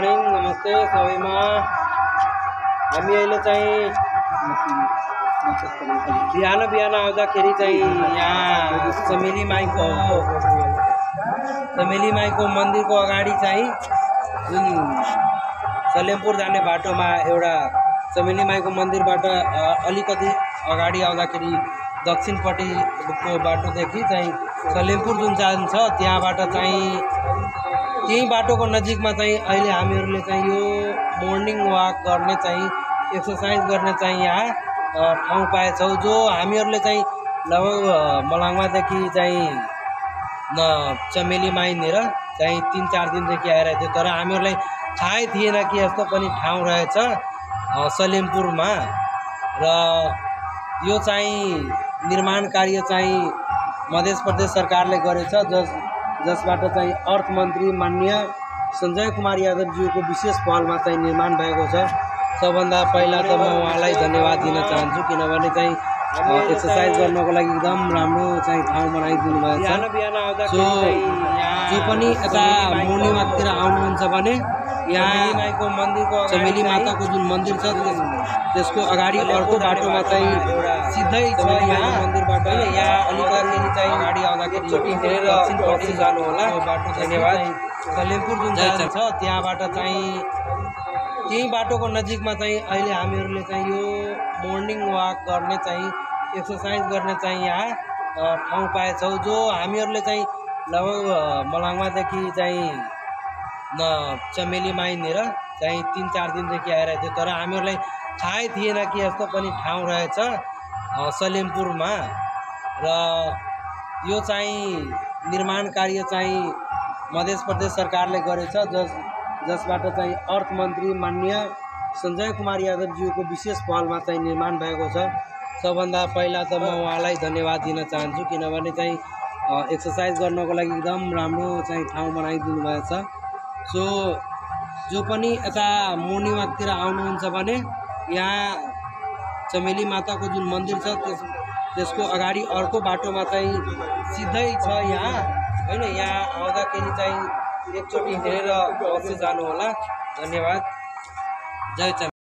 Morning नमस्ते सबैमा। हामी अहिले चाहिँ बिहान आउँदाखेरि चाहिँ यहाँ चमेली माईको मन्दिरको अगाडि चाहिँ जुन सलेमपुर जाने बाटोमा एउटा चमेली माईको मन्दिरबाट अलिकति अगाडि आउँदाखेरि दक्षिणपट्टिको बाटोदेखि चाहिँ सलेमपुर जुन जान्छ त्यहाँबाट चाहिँ त्यही बाटोको नजिकमा चाहिँ अहिले हामीहरूले चाहिँ यो मर्निङ वाक गर्ने चाहिँ एक्सर्साइज गर्ने चाहिँ यहाँ ठाउँ पाएछौँ। जो हामीहरूले चाहिँ लगभग मलाङमादेखि चाहिँ चमेली माईनेर चाहिँ 3-4 दिनदेखि आइरहेको थियो, तर हामीहरूलाई थाहै थिएन कि यस्तो पनि ठाउँ रहेछ सलेमपुरमा। र यो चाहिँ निर्माण कार्य चाहिँ मध्य प्रदेश सरकारले गरेछ, जसबाट चाहिँ अर्थमन्त्री माननीय सञ्जय कुमार यादवज्यूको विशेष पहलमा चाहिँ निर्माण भएको छ। सबभन्दा पहिला त म उहाँलाई धन्यवाद दिन चाहन्छु, किनभने चाहिँ एक्सर्साइज गर्नको लागि एकदम राम्रो चाहिँ ठाउँ बनाइदिनु भएको छ। सो जो पनि यता मर्निङ वाकतिर आउनुहुन्छ भने यहाँ चमेली माताको जुन मन्दिर छ त्यसको अगाडि अर्को बाटोमा चाहिँ सिधै छ यहाँ मन्दिरबाट यहाँ अलिकति चाहिँ अगाडि आउँदाखेरि दक्षिणपट्टि जानु होला बाटो। धन्यवाद। सलेमपुर जुन छ त्यहाँबाट चाहिँ त्यही बाटोको नजिकमा चाहिँ अहिले हामीहरूले चाहिँ यो मर्निङ वाक गर्ने चाहिँ एक्सर्साइज गर्ने चाहिँ यहाँ ठाउँ पाएछौँ। जो हामीहरूले चाहिँ लगभग मलाङमादेखि चाहिँ चमेली माईनेर चाहिँ 3-4 दिनदेखि आइरहेको थियो, तर हामीहरूलाई थाहै थिएन कि यस्तो पनि ठाउँ रहेछ सलेमपुरमा। र यो चाहिँ निर्माण कार्य चाहिँ मध्य प्रदेश सरकारले गरेछ, जसबाट चाहिँ अर्थमन्त्री माननीय सञ्जय कुमार यादवज्यूको विशेष पहलमा चाहिँ निर्माण भएको छ। सबभन्दा पहिला त म उहाँलाई धन्यवाद दिन चाहन्छु, किनभने चाहिँ एक्सर्साइज गर्नको लागि एकदम राम्रो चाहिँ ठाउँ बनाइदिनु भएको छ। सो जो पनि यता मर्निङ वाकतिर आउनुहुन्छ भने यहाँ चमेली माताको जुन मन्दिर छ त्यसको अगाडि अर्को बाटोमा चाहिँ सिधै छ यहाँ होइन। यहाँ आउँदाखेरि चाहिँ एकचोटि हेरेर अवश्य जानु होला। धन्यवाद। जय चमेली।